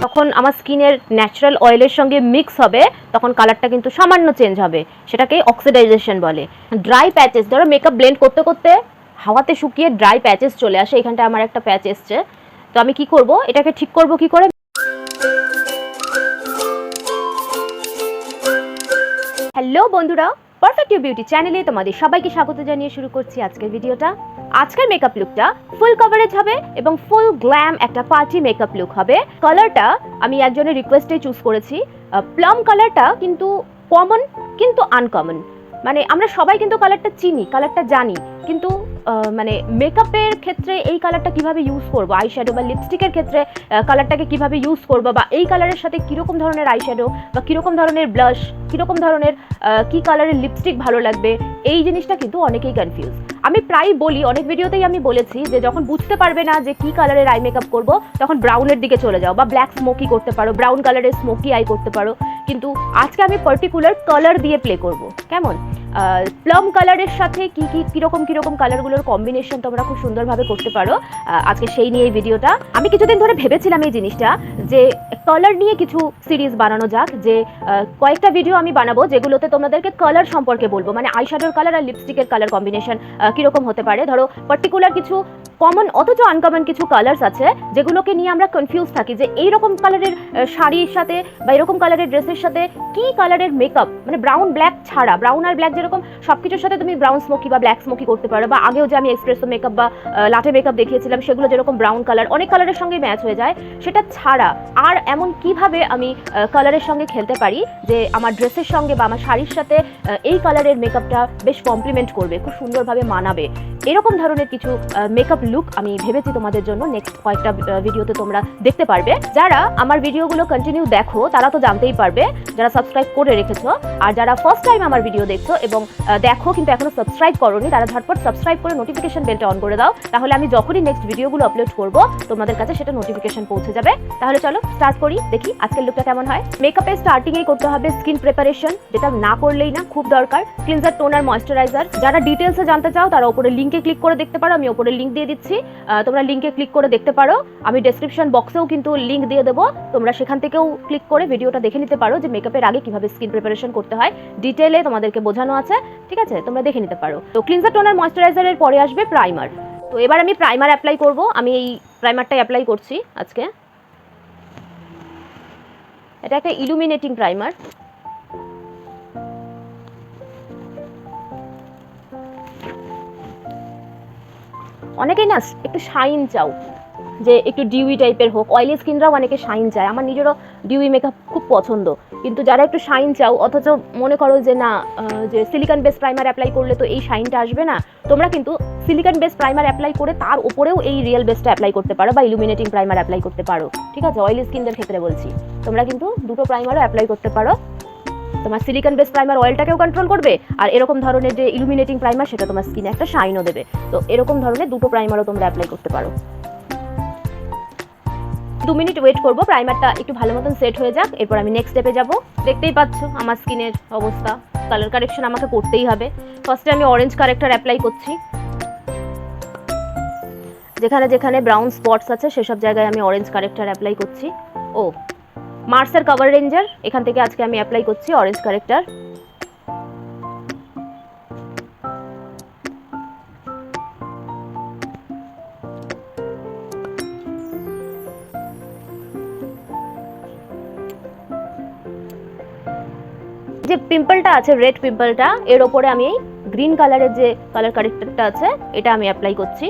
তখন আমার স্কিনের ন্যাচারাল অয়েলের সঙ্গে মিক্স হবে, তখন কালারটা কিন্তু সামান্য চেঞ্জ হবে, সেটাকেই অক্সিডাইজেশন বলে। ড্রাই প্যাচেস, ধরো মেকআপ ব্লেন্ড করতে করতে হাওয়াতে শুকিয়ে ড্রাই প্যাচেস চলে আসে, এখানটা আমার একটা প্যাচ এসছে, তো আমি কি করব, এটাকে ঠিক করব কি করে। হ্যালো বন্ধুরা, পারফেক্ট ইউ বিউটি চ্যানেলে তোমাদের সবাইকে স্বাগত জানিয়ে শুরু করছি আজকের ভিডিওটা। আজকের মেকআপ লুকটা ফুল কভারেজ হবে এবং ফুল গ্ল্যাম একটা পার্টি মেকআপ লুক হবে। কালারটা আমি একজনের রিকোয়েস্টে চুজ করেছি, প্লাম কালারটা কিন্তু কমন কিন্তু আনকমন। মানে আমরা সবাই কিন্তু কালারটা চিনি, কালারটা জানি, কিন্তু মানে মেকআপের ক্ষেত্রে এই কালারটা কিভাবে ইউজ করবো, আইশ্যাডো বা লিপস্টিকের ক্ষেত্রে কালারটাকে কিভাবে ইউজ করবো, বা এই কালারের সাথে কীরকম ধরনের আইশ্যাডো বা কীরকম ধরনের ব্লাশ, কীরকম ধরনের কী কালারের লিপস্টিক ভালো লাগবে, এই জিনিসটা কিন্তু অনেকেই কনফিউজ। আমি প্রায় বলি, অনেক ভিডিওতেই আমি বলেছি যে যখন বুঝতে পারবে না যে কী কালারের আই মেকআপ করবো, তখন ব্রাউনের দিকে চলে যাও বা ব্ল্যাক স্মোকি করতে পারো, ব্রাউন কালারের স্মোকি আই করতে পারো। কিন্তু আজকে আমি পার্টিকুলার কালার দিয়ে প্লে করব, কেমন প্লাম কালারের সাথে কীরকম কালারগুলোর কম্বিনেশন তোমরা খুব সুন্দরভাবে করতে পারো, আজকে সেই নিয়ে এই ভিডিওটা। আমি কিছুদিন ধরে ভেবেছিলাম এই জিনিসটা যে কালার নিয়ে কিছু সিরিজ বানানো যাক, যে কয়েকটা ভিডিও আমি বানাবো যেগুলোতে তোমাদেরকে কালার সম্পর্কে বলবো, মানে আইশ্যাডোর কালার আর লিপস্টিকের কালার কম্বিনেশন কীরকম হতে পারে। ধরো পার্টিকুলার কিছু কমন অথচ আনকমন কিছু কালার্স আছে যেগুলোকে নিয়ে আমরা কনফিউজ থাকি, যে এইরকম কালারের শাড়ির সাথে বা এরকম কালারের ড্রেসের সাথে কি কালারের মেকআপ, মানে ব্রাউন ব্ল্যাক ছাড়া, ব্রাউন আর ব্ল্যাক যেরকম সব কিছুর সাথে তুমি ব্রাউন স্মোকি বা ব্ল্যাক স্মোকি করতে পারো, বা আগেও যে আমি এক্সপ্রেসো মেকআপ বা লাটে মেকআপ দেখিয়েছিলাম সেগুলো যেরকম ব্রাউন কালার অনেক কালারের সঙ্গে ম্যাচ হয়ে যায়, সেটা ছাড়া আর এমন কিভাবে আমি কালারের সঙ্গে খেলতে পারি যে আমার ড্রেসের সঙ্গে বা আমার শাড়ির সাথে এই কালারের মেকআপটা বেশ কমপ্লিমেন্ট করবে, খুব সুন্দরভাবে মানাবে, এরকম ধরনের কিছু মেকআপ লুক আমি ভেবেছি তোমাদের জন্য নেক্সট কয়েকটা ভিডিওতে তোমরা দেখতে পারবে। যারা আমার ভিডিওগুলো কন্টিনিউ দেখো তারা তো জানতেই পারবে, যারা সাবস্ক্রাইব করে রেখেছো, আর যারা ফার্স্ট টাইম আমার ভিডিও দেখছো এবং দেখো কিন্তু এখনো সাবস্ক্রাইব করোনি, তারা ঝটপট সাবস্ক্রাইব করে নোটিফিকেশন বেলটা অন করে দাও, তাহলে আমি যখনই নেক্সট ভিডিওগুলো আপলোড করব তোমাদের কাছে সেটা নোটিফিকেশন পৌঁছে যাবে। তাহলে চলো স্টার্ট করি, দেখি আজকের লুকটা কেমন হয়। মেকআপের স্টার্টিংয়েই করতে হবে স্কিন প্রিপারেশন, যেটা না করলেই না, খুব দরকার। Cleanser, toner, moisturiser. যারা ডিটেলসে জানতে চাও তারা উপরে লিঙ্কে ক্লিক করে দেখতে পারো, আমি উপরে লিঙ্ক দিয়ে দিচ্ছি, তোমরা লিঙ্কে ক্লিক করে দেখতে পারো। আমি ডেসক্রিপশন বক্সেও কিন্তু লিঙ্ক দিয়ে দেবো, তোমরা সেখান থেকেও ক্লিক করে ভিডিওটা দেখে নিতে পারো যে মেকআপের আগে কিভাবে স্কিন প্রিপারেশন করতে হয়, ডিটেলে তোমাদেরকে বোঝানো আছে, ঠিক আছে, তোমরা দেখে নিতে পারো। তো ক্লিনজার, টোনার, ময়েশ্চারাইজারের পরে আসবে প্রাইমার। তো এবার আমি প্রাইমার অ্যাপ্লাই করব, আমি এই প্রাইমারটাই অ্যাপ্লাই করছি আজকে। এটা একটা ইলুমিনেটিং প্রাইমার। অনেকেই না একটু শাইন চাও, যে একটু ডিউই টাইপের হোক, অয়েলি স্কিনরাও অনেকে শাইন চায়, আমার নিজেরও ডিউই মেকআপ খুব পছন্দ, কিন্তু যারা একটু শাইন চাও অথচ মনে করো যে না, যে সিলিকন বেস প্রাইমার অ্যাপ্লাই করলে তো এই শাইনটা আসবে না, তোমরা কিন্তু সিলিকন বেস প্রাইমার অ্যাপ্লাই করে তার উপরেও এই রিয়েল বেসটা অ্যাপ্লাই করতে পারো বা ইলুমিনেটিং প্রাইমার অ্যাপ্লাই করতে পারো, ঠিক আছে, অয়েলি স্কিনদের ক্ষেত্রে বলছি। তোমরা কিন্তু দুটো প্রাইমারও অ্যাপ্লাই করতে পারো, তোমার সিলিকন বেস প্রাইমার অয়েলটাকেও কন্ট্রোল করবে, আর এরকম ধরনের যে ইলুমিনেটিং প্রাইমার সেটা তোমার স্কিনে একটা শাইনও দেবে। তো এরকম ধরনের দুটো প্রাইমারও তোমরা অ্যাপ্লাই করতে পারো। 2 মিনিট ওয়েট করবো প্রাইমারটা একটু ভালো মতন সেট হয়ে যাক, এরপর আমি নেক্সট স্টেপে যাব। দেখতেই পাচ্ছ আমার স্কিনের অবস্থা, কালার কারেকশন আমাকে করতেই হবে। ফার্স্টে আমি অরেঞ্জ কারেক্টার অ্যাপ্লাই করছি, যেখানে যেখানে ব্রাউন স্পটস আছে সেসব জায়গায় আমি অরেঞ্জ কারেক্টার অ্যাপ্লাই করছি। ও মার্সের কভার রেঞ্জার, এখান থেকে আজকে আমি অ্যাপ্লাই করছি অরেঞ্জ কারেক্টার। যে পিম্পলটা আছে, রেড পিম্পলটা, এর ওপরে আমি এই গ্রিন কালারের যে কালার কারেক্টারটা আছে এটা আমি অ্যাপ্লাই করছি।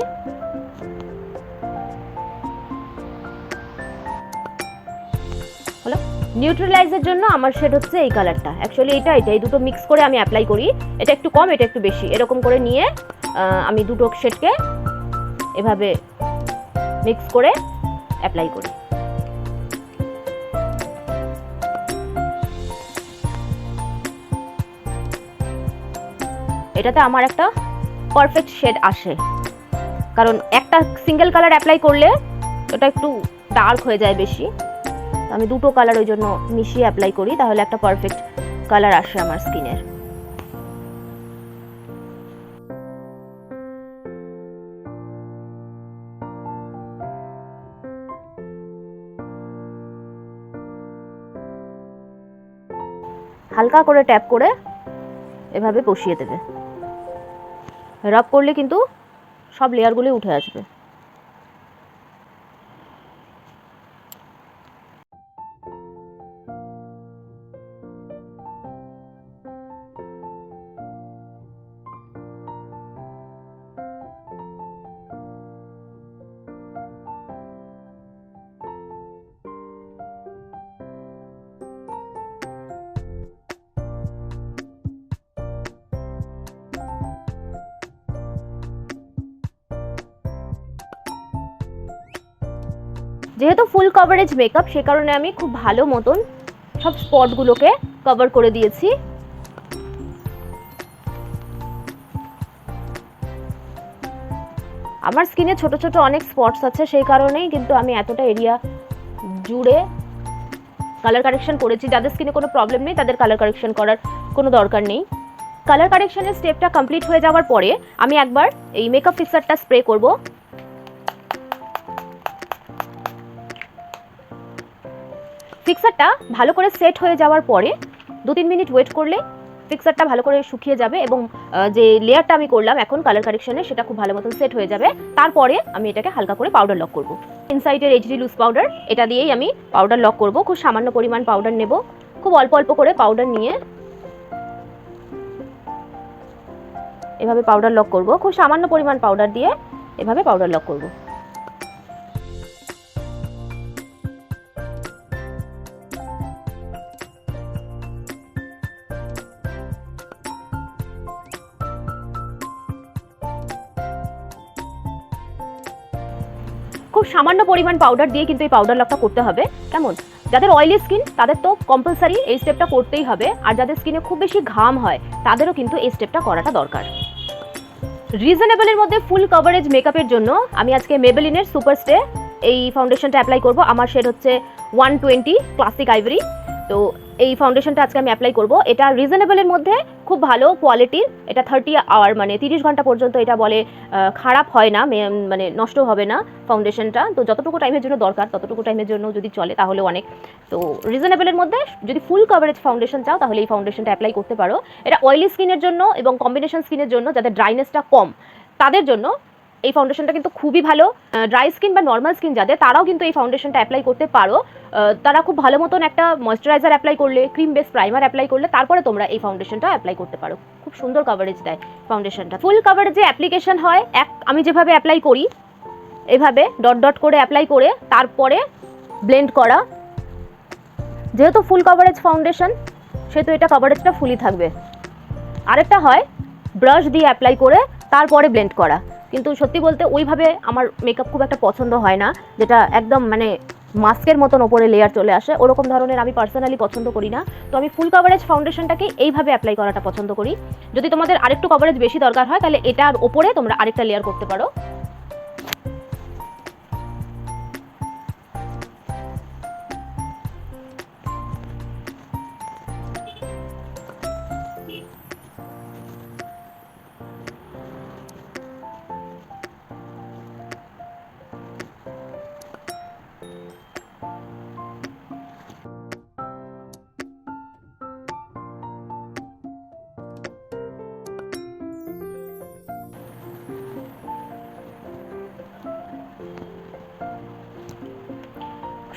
হলো নিউট্রালাইজের জন্য আমার শেড হচ্ছে এই কালারটা, অ্যাকচুয়ালি এটা এই দুটো মিক্স করে আমি অ্যাপ্লাই করি, এটা একটু কম এটা একটু বেশি, এরকম করে নিয়ে আমি দুটো শেডকে এভাবে মিক্স করে অ্যাপ্লাই করি। এটাতে আমার একটা পারফেক্ট শেড আসে, কারণ একটা সিঙ্গেল কালার অ্যাপ্লাই করলে ওটা একটু ডার্ক হয়ে যায় বেশি, আমি দুটো কালার ওই জন্য মিশিয়ে অ্যাপ্লাই করি, তাহলে একটা পারফেক্ট কালার আসে আমার স্কিনের। হালকা করে ট্যাপ করে এভাবে বসিয়ে দেবে। রাব করলে কিন্তু সব লেয়ারগুলো উঠে আসবে। যেহেতু ফুল কভারেজ মেকআপ, সে কারণে আমি খুব ভালো মতন সব স্পটগুলোকে কভার করে দিয়েছি। আমার স্কিনে ছোট ছোট অনেক স্পটস আছে, সেই কারণেই কিন্তু আমি এতটা এরিয়া জুড়ে কালার কারেকশন করেছি। যাদের স্কিনে কোনো প্রবলেম নেই তাদের কালার কারেকশন করার কোনো দরকার নেই। কালার কারেকশনের স্টেপটা কমপ্লিট হয়ে যাওয়ার পরে আমি একবার এই মেকআপ ফিক্সারটা স্প্রে করব। ফিক্সারটা ভালো করে সেট হয়ে যাওয়ার পরে 2-3 মিনিট ওয়েট করলে ফিক্সারটা ভালো করে শুকিয়ে যাবে এবং যে লেয়ারটা আমি করলাম এখন কালার কারেকশনে সেটা খুব ভালো মতন সেট হয়ে যাবে। তারপরে আমি এটাকে হালকা করে পাউডার লক করব। ইনসাইটের এইচডি লুজ পাউডার, এটা দিয়েই আমি পাউডার লক করব। খুব সামান্য পরিমাণ পাউডার নেব, খুব অল্প অল্প করে পাউডার নিয়ে এভাবে পাউডার লক করব। খুব সামান্য পরিমাণ পাউডার দিয়ে এভাবে পাউডার লক করব। খুব সামান্য পরিমাণ পাউডার দিয়ে কিন্তু এই পাউডার লকটা করতে হবে। কেমন? যাদের অয়েলি স্কিন তাদের তো কম্পালসারি এই স্টেপটা করতেই হবে, আর যাদের স্কিনে খুব বেশি ঘাম হয় তাদেরও কিন্তু এই স্টেপটা করাটা দরকার। রিজনেবলের মধ্যে ফুল কভারেজ মেকআপের জন্য আমি আজকে মেবেলিনের সুপার স্টে এই ফাউন্ডেশনটা অ্যাপ্লাই করব। আমার শেড হচ্ছে 120 ক্লাসিক আইভরি। তো এই ফাউন্ডেশনটা আজকে আমি অ্যাপ্লাই করব। এটা রিজনেবলের মধ্যে খুব ভালো কোয়ালিটির। এটা 30 আওয়ার মানে 30 ঘন্টা পর্যন্ত এটা বলে খারাপ হয় না, মানে নষ্ট হবে না ফাউন্ডেশনটা। তো যতটুকু টাইমের জন্য দরকার ততটুকু টাইমের জন্য যদি চলে তাহলে অনেক। তো রিজনেবলের মধ্যে যদি ফুল কভারেজ ফাউন্ডেশন চাও তাহলে এই ফাউন্ডেশনটা অ্যাপ্লাই করতে পারো। এটা অয়েলি স্কিনের জন্য এবং কম্বিনেশন স্কিনের জন্য, যাদের ড্রাইনেসটা কম তাদের জন্য এই ফাউন্ডেশনটা কিন্তু খুবই ভালো। ড্রাই স্কিন বা নর্মাল স্কিন যাদের, তারাও কিন্তু এই ফাউন্ডেশনটা অ্যাপ্লাই করতে পারো। তারা খুব ভালো মতন একটা ময়েশ্চারাইজার অ্যাপ্লাই করলে, ক্রিম বেস প্রাইমার অ্যাপ্লাই করলে তারপরে তোমরা এই ফাউন্ডেশনটা অ্যাপ্লাই করতে পারো। খুব সুন্দর কভারেজ দেয় ফাউন্ডেশনটা। ফুল কভারেজে অ্যাপ্লিকেশন হয় আমি যেভাবে অ্যাপ্লাই করি এভাবে ডট ডট করে অ্যাপ্লাই করে তারপরে ব্লেন্ড করা। যেহেতু ফুল কভারেজ ফাউন্ডেশন সেহেতু এটা কভারেজটা ফুলই থাকবে। আরেকটা হয় ব্রাশ দিয়ে অ্যাপ্লাই করে তারপরে ব্লেন্ড করা, কিন্তু সত্যি বলতে ওইভাবে আমার মেকআপ খুব একটা পছন্দ হয় না, যেটা একদম মানে মাস্কের মতন ওপরে লেয়ার চলে আসে, ওরকম ধরনের আমি পার্সোনালি পছন্দ করি না। তো আমি ফুল কভারেজ ফাউন্ডেশনটাকে এইভাবে অ্যাপ্লাই করাটা পছন্দ করি। যদি তোমাদের আরেকটু কভারেজ বেশি দরকার হয় তাহলে এটার ওপরে তোমরা আরেকটা লেয়ার করতে পারো।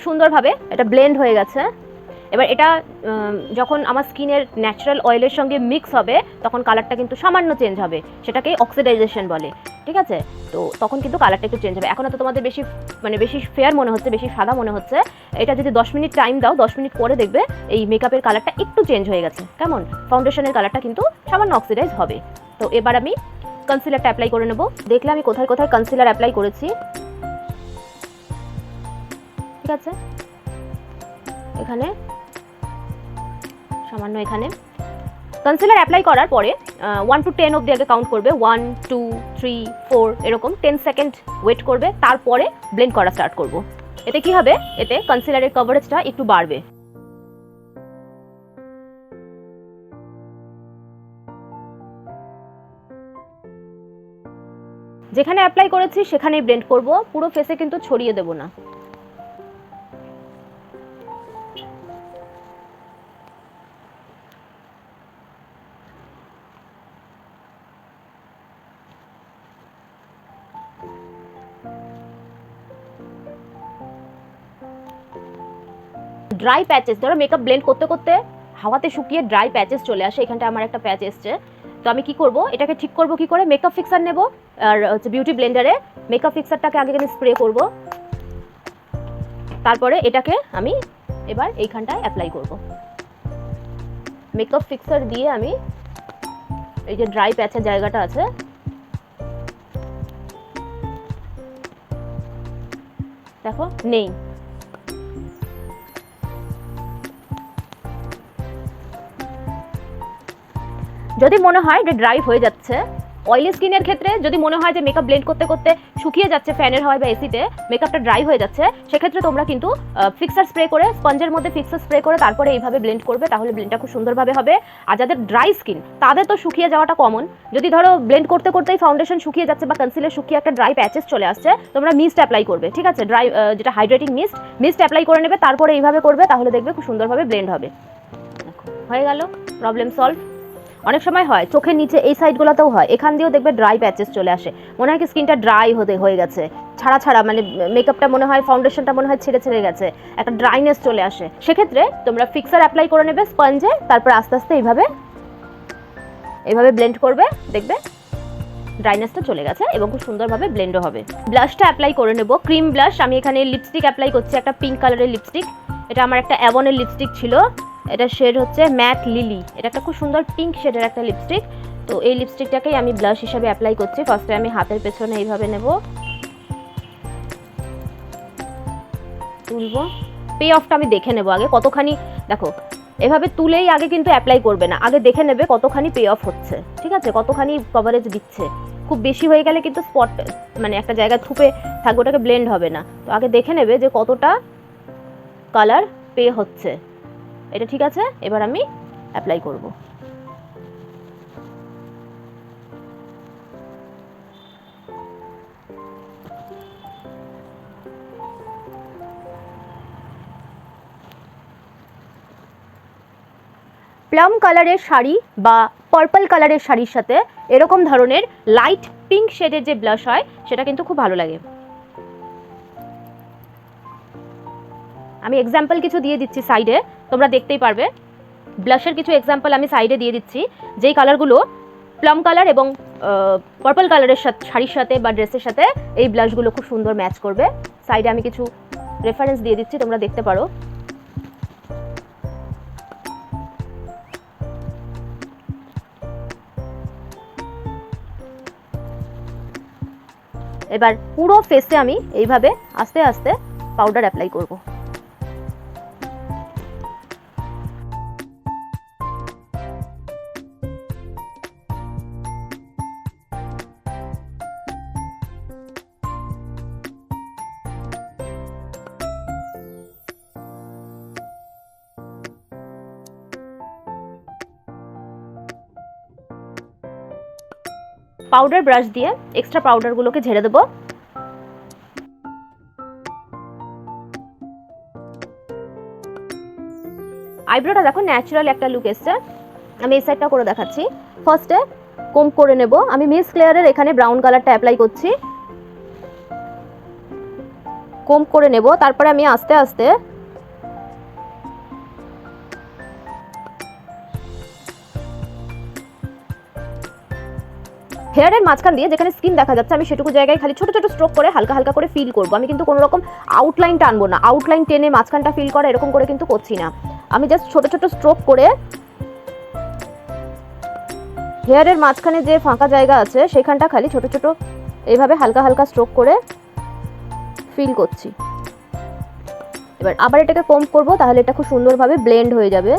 সুন্দরভাবে এটা ব্লেন্ড হয়ে গেছে। এবার এটা যখন আমার স্কিনের ন্যাচারাল অয়েলের সঙ্গে মিক্স হবে তখন কালারটা কিন্তু সামান্য চেঞ্জ হবে, সেটাকে অক্সিডাইজেশন বলে। ঠিক আছে? তো তখন কিন্তু কালারটা একটু চেঞ্জ হবে। এখন তো তোমাদের বেশি ফেয়ার মনে হচ্ছে, বেশি সাদা মনে হচ্ছে। এটা যদি 10 মিনিট টাইম দাও, 10 মিনিট পরে দেখবে এই মেকআপের কালারটা একটু চেঞ্জ হয়ে গেছে। কেমন? ফাউন্ডেশনের কালারটা কিন্তু সামান্য অক্সিডাইজ হবে। তো এবার আমি কনসিলারটা অ্যাপ্লাই করে নেব। দেখলে আমি কোথায় কোথায় কনসিলার অ্যাপ্লাই করেছি। ঠিক আছে? এখানে সামান্য, এখানে কনসিলার অ্যাপ্লাই করার পরে 1 to 10 অবধি আগে কাউন্ট করবে। 1 2 3 4 এরকম 10 সেকেন্ড ওয়েট করবে, তারপরে ব্লেন্ড করা স্টার্ট করব। এতে কি হবে? এতে কনসিলারের কভারেজটা একটু বাড়বে। যেখানে অ্যাপ্লাই করেছি সেখানেই ব্লেন্ড করব, পুরো ফেসে কিন্তু ছড়িয়ে দেব না। ড্রাই প্যাচেস, ধরো মেকআপ ব্লেন্ড করতে করতে হাওয়াতে শুকিয়ে ড্রাই প্যাচেস চলে আসে, এখানটা আমার একটা প্যাচ এসছে, তো আমি কি করব, এটাকে ঠিক করব কি করে, মেকআপ ফিক্সার নেব আর হচ্ছে বিউটি ব্লেন্ডারে মেকআপ ফিক্সারটাকে আগে আমি স্প্রে করব, তারপরে এটাকে আমি এবার এইখানটায় অ্যাপ্লাই করব। মেকআপ ফিক্সার দিয়ে আমি এই যে ড্রাই প্যাচের জায়গাটা আছে দেখো নেই, যদি মনে হয় যে ড্রাই হয়ে যাচ্ছে, অয়েলি স্কিনের ক্ষেত্রে যদি মনে হয় যে মেকআপ ব্লেন্ড করতে করতে শুকিয়ে যাচ্ছে ফ্যানের হাওয়ায় বা এসিতে, মেকআপটা ড্রাই হয়ে যাচ্ছে, সেক্ষেত্রে তোমরা কিন্তু ফিক্সার স্প্রে করে, স্পঞ্জের মধ্যে ফিক্সার স্প্রে করে তারপরে এইভাবে ব্লেন্ড করবে, তাহলে ব্লেন্ডটা খুব সুন্দরভাবে হবে। আর যাদের ড্রাই স্কিন তাদের তো শুকিয়ে যাওয়াটা কমন, যদি ধরো ব্লেন্ড করতে করতেই ফাউন্ডেশন শুকিয়ে যাচ্ছে বা কনসিলার শুকিয়ে একটা ড্রাই প্যাচেস চলে আসছে, তোমরা মিস্ট অ্যাপ্লাই করবে, ঠিক আছে, ড্রাই যেটা হাইড্রেটিং মিস্ট অ্যাপ্লাই করে নেবে, তারপরে এইভাবে করবে, তাহলে দেখবে খুব সুন্দরভাবে ব্লেন্ড হবে। দেখো হয়ে গেল, প্রবলেম সলভ। অনেক সময় হয় চোখের নিচে এই সাইডগুলোতেও হয়, এখান দিয়েও দেখবে ড্রাই প্যাচেস চলে আসে, মনে হয় কি স্কিনটা ড্রাই হয়ে গেছে, ছাড়া ছাড়া মানে মেকআপটা মনে হয়, ফাউন্ডেশনটা মনে হয় ছেড়ে ছেড়ে গেছে, একটা ড্রাইনেস চলে আসে, সেক্ষেত্রে তোমরা ফিক্সার অ্যাপ্লাই করে নেবে স্পঞ্জে, তারপর আস্তে আস্তে এইভাবে ব্লেন্ড করবে, দেখবে ড্রাইনেসটা চলে গেছে এবং খুব সুন্দরভাবে ব্লেন্ডও হবে। ব্লাশটা অ্যাপ্লাই করে নেব, ক্রিম ব্লাশ, আমি এখানে লিপস্টিক অ্যাপ্লাই করছি, একটা পিঙ্ক কালারের লিপস্টিক, এটা আমার একটা অ্যাভনের লিপস্টিক ছিল, এটা শেড হচ্ছে ম্যাট লিলি, এটা একটা খুব সুন্দর পিঙ্ক শেডের একটা লিপস্টিক, তো এই লিপস্টিকটাকেই আমি ব্লাশ হিসাবে অ্যাপ্লাই করছি। ফার্স্টে আমি হাতের পেছনে এইভাবে নেব, তুলবো, পে অফটা আমি দেখে নেব আগে কতখানি, দেখো এভাবে তুলেই আগে কিন্তু অ্যাপ্লাই করবে না, আগে দেখে নেবে কতখানি পে অফ হচ্ছে, ঠিক আছে, কতখানি কভারেজ দিচ্ছে, খুব বেশি হয়ে গেলে কিন্তু স্পট মানে একটা জায়গায় থুপে থাকবে, ওটাকে ব্লেন্ড হবে না, তো আগে দেখে নেবে যে কতটা কালার পে হচ্ছে, এটা ঠিক আছে, এবার আমি অ্যাপ্লাই করব। প্লাম কালারের শাড়ি বা পার্পল কালারের শাড়ির সাথে এরকম ধরনের লাইট পিঙ্ক শেডের যে ব্লাশ হয় সেটা কিন্তু খুব ভালো লাগে। আমি এক্সাম্পল কিছু দিয়ে দিচ্ছি সাইডে, তোমরা দেখতেই পারবে, ব্লাশের কিছু এক্সাম্পল আমি সাইডে দিয়ে দিচ্ছি, যেই কালারগুলো প্লাম কালার এবং পার্পল কালারের সাথে শাড়ির সাথে বা ড্রেসের সাথে এই ব্লাশগুলো খুব সুন্দর ম্যাচ করবে। সাইডে আমি কিছু রেফারেন্স দিয়ে দিচ্ছি, তোমরা দেখতে পারো। এবার পুরো ফেসে আমি এইভাবে আস্তে আস্তে পাউডার অ্যাপ্লাই করব। পাউডার ব্রাশ দিয়ে এক্সট্রা পাউডারগুলোকে ঝেড়ে দেবো। আইব্রোটা দেখো ন্যাচারাল একটা লুক এসছে, আমি এই সাইডটা করে দেখাচ্ছি। ফার্স্টে কোম করে নেব, আমি মিস ক্লেয়ারের এখানে ব্রাউন কালারটা অ্যাপ্লাই করছি, কোম করে নেব, তারপরে আমি আস্তে আস্তে হেয়ারের মাঝখান দিয়ে যেখানে স্কিন দেখা যাচ্ছে আমি সেটুকু জায়গায় খালি ছোট ছোট স্ট্রোক করে হালকা হালকা করে ফিল করব, আমি কিন্তু কোনো রকম আউটলাইন টানবো না, আউটলাইন টেনে মাঝখানটা ফিল করা এরকম করে কিন্তু করছি না, আমি জাস্ট ছোট ছোট স্ট্রোক করে হেয়ারের মাঝখানে যে ফাঁকা জায়গা আছে সেখানটা খালি ছোট ছোট এইভাবে হালকা হালকা স্ট্রোক করে ফিল করছি। এবার আবার এটাকে কম করব, তাহলে এটা খুব সুন্দরভাবে ব্লেন্ড হয়ে যাবে।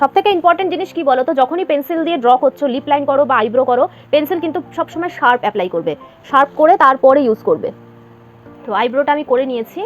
সবথেকে ইম্পর্টেন্ট জিনিস কি বলো তো, যখনই পেন্সিল দিয়ে ড্র করছো, লিপ লাইন করো বা আইব্রো করো, পেন্সিল কিন্তু সবসময় শার্প অ্যাপ্লাই করবে, শার্প করে তারপরে ইউজ করবে। তো আইব্রোটা আমি করে নিয়েছি,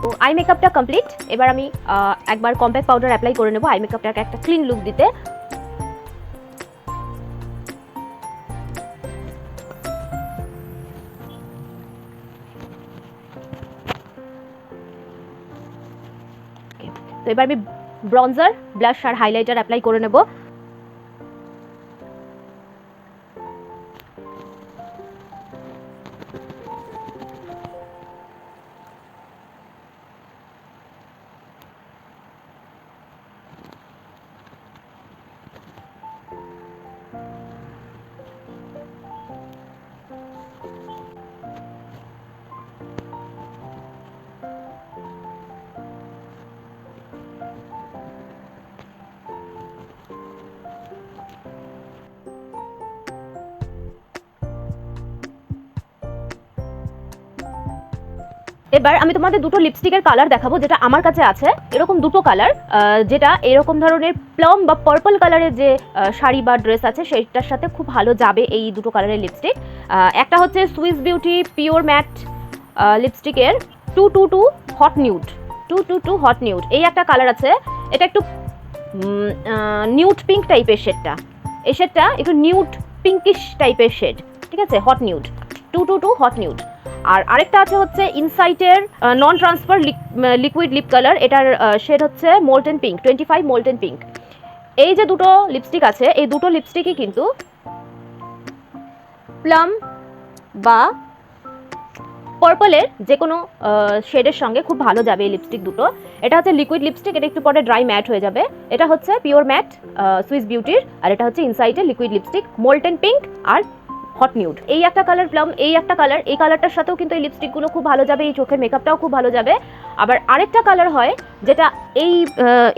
তো আই মেকআপটা কমপ্লিট। এবার আমি একবার কম্প্যাক্ট পাউডার অ্যাপ্লাই করে নেব আই মেকআপটাকে একটা ক্লিন লুক দিতে। তো এবার আমি ব্রঞ্জার, ব্লাশ আর হাইলাইটার অ্যাপ্লাই করে নেব। এবার আমি তোমাদের দুটো লিপস্টিকের কালার দেখাবো যেটা আমার কাছে আছে। এরকম দুটো কালার, যেটা এরকম ধরনের প্লাম বা পার্পল কালারের যে শাড়ি বা ড্রেস আছে সেইটার সাথে খুব ভালো যাবে এই দুটো কালারের লিপস্টিক। একটা হচ্ছে সুইস বিউটি পিওর ম্যাট লিপস্টিকের 222 হট নিউড, 222 হট নিউড এই একটা কালার আছে। এটা একটু নিউড পিঙ্ক টাইপের শেডটা, এই শেডটা একটু নিউড পিঙ্কিশ টাইপের শেড, ঠিক আছে, হট নিউড 222 হট নিউড। আর আরেকটা আছে হচ্ছে ইনসাইটের নন ট্রান্সফার লিকুইড লিপ কালার, এটার শেড হচ্ছে মোল্টেন পিঙ্ক 25 মোল্টেন পিঙ্ক। এই যে দুটো লিপস্টিক আছে এই দুটো লিপস্টিকই কিন্তু প্লাম বা পার্পলের যে কোনো শেডের সঙ্গে খুব ভালো যাবে এই লিপস্টিক দুটো। এটা হচ্ছে লিকুইড লিপস্টিক, এটা একটু পরে ড্রাই ম্যাট হয়ে যাবে। এটা হচ্ছে পিওর ম্যাট সুইস বিউটির, আর এটা হচ্ছে ইনসাইটের লিকুইড লিপস্টিক মোল্টেন পিঙ্ক আর হট নিউড। এই একটা কালার প্লাম, এই একটা কালার, এই কালারটার সাথেও কিন্তু এই লিপস্টিকগুলো খুব ভালো যাবে, এই চোখের মেকআপটাও খুব ভালো যাবে। আবার আরেকটা কালার হয় যেটা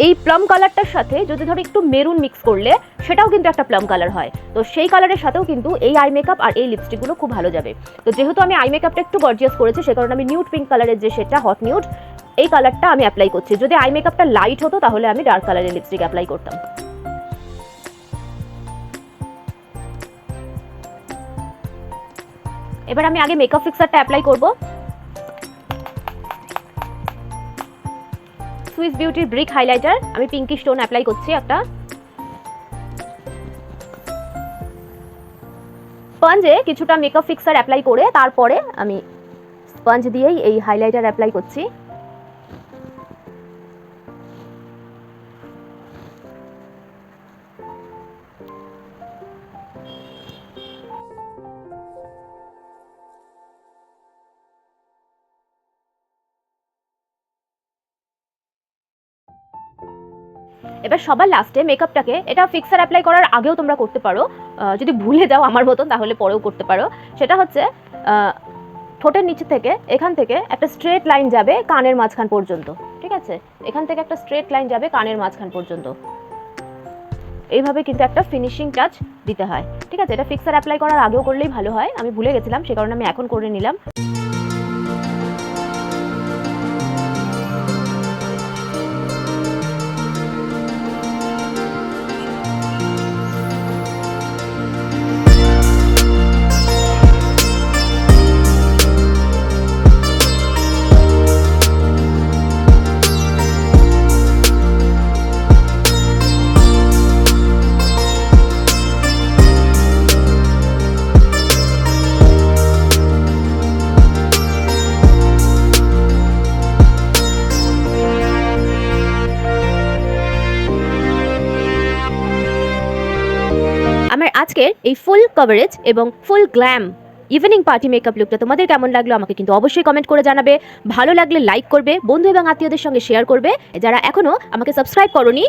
এই প্লাম কালারটার সাথে যদি ধরো একটু মেরুন মিক্স করলে সেটাও কিন্তু একটা প্লাম কালার হয়। তো সেই কালারের সাথেও কিন্তু এই আই মেকআপ আর এই লিপস্টিকগুলো খুব ভালো যাবে। তো যেহেতু আমি আই মেকআপটা একটু গর্জিয়াস করেছি সে কারণে আমি নিউড পিঙ্ক কালারের যে শেডটা হট নিউড এই কালারটা আমি অ্যাপ্লাই করছি। যদি আই মেকআপটা লাইট হতো তাহলে আমি ডার্ক কালারের লিপস্টিক অ্যাপ্লাই করতাম। এবার আমি আগে মেকআপ ফিক্সারটা অ্যাপ্লাই করব। সুইস বিউটির ব্রিক হাইলাইটার আমি পিঙ্কি স্টোন অ্যাপ্লাই করছি একটা। স্পঞ্জে কিছুটা মেকআপ ফিক্সার অ্যাপ্লাই করে তারপরে আমি স্পঞ্জ দিয়েই এই হাইলাইটার অ্যাপ্লাই করছি। এবার সবার লাস্টে মেকআপটাকে, এটা ফিক্সার অ্যাপ্লাই করার আগেও তোমরা করতে পারো, যদি ভুলে যাও আমার মতন তাহলে পরেও করতে পারো। সেটা হচ্ছে ঠোঁটের নিচে থেকে এখান থেকে একটা স্ট্রেট লাইন যাবে কানের মাঝখান পর্যন্ত, ঠিক আছে, এখান থেকে একটা স্ট্রেট লাইন যাবে কানের মাঝখান পর্যন্ত। এইভাবে কিন্তু একটা ফিনিশিং টাচ দিতে হয়, ঠিক আছে। এটা ফিক্সার অ্যাপ্লাই করার আগেও করলেই ভালো হয়, আমি ভুলে গেছিলাম সে কারণে আমি এখন করে নিলাম। আমার আজকের এই ফুল কভারেজ এবং ফুল গ্ল্যাম ইভিনিং পার্টি মেকআপ লুকটা তোমাদের কেমন লাগলো আমাকে কিন্তু অবশ্যই কমেন্ট করে জানাবে। ভালো লাগলে লাইক করবে, বন্ধু এবং আত্মীয়দের সঙ্গে শেয়ার করবে। যারা এখনও আমাকে সাবস্ক্রাইব করোনি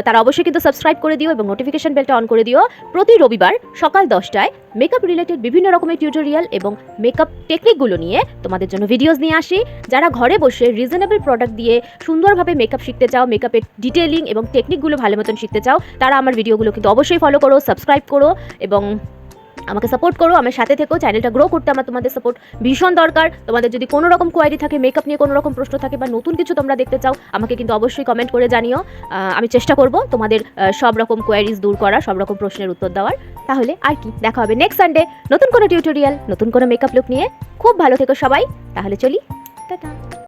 তারা অবশ্যই কিন্তু সাবস্ক্রাইব করে দিও এবং নোটিফিকেশন বেলটা অন করে দিও। প্রতি রবিবার সকাল 10টায় মেকআপ রিলেটেড বিভিন্ন রকমের টিউটোরিয়াল এবং মেকআপ টেকনিকগুলো নিয়ে তোমাদের জন্য ভিডিওস নিয়ে আসি। যারা ঘরে বসে রিজনেবল প্রোডাক্ট দিয়ে সুন্দরভাবে মেকআপ শিখতে চাও, মেকআপের ডিটেলিং এবং টেকনিকগুলো ভালো মতন শিখতে চাও, তারা আমার ভিডিওগুলো কিন্তু অবশ্যই ফলো করো, সাবস্ক্রাইব করো এবং আমাকে সাপোর্ট করো, আমার সাথে থেকো। চ্যানেলটা গ্রো করতে আমার তোমাদের সাপোর্ট ভীষণ দরকার। তোমাদের যদি কোনো রকম কোয়ারি থাকে, মেকআপ নিয়ে কোনো রকম প্রশ্ন থাকে বা নতুন কিছু তোমরা দেখতে চাও, আমাকে কিন্তু অবশ্যই কমেন্ট করে জানিও। আমি চেষ্টা করব তোমাদের সব রকম কোয়ারিজ দূর করা, সব রকম প্রশ্নের উত্তর দেওয়ার। তাহলে আর কি, দেখা হবে নেক্সট সানডে নতুন কোনো টিউটোরিয়াল, নতুন কোনো মেকআপ লুক নিয়ে। খুব ভালো থেকো সবাই, তাহলে চলি, টাটা।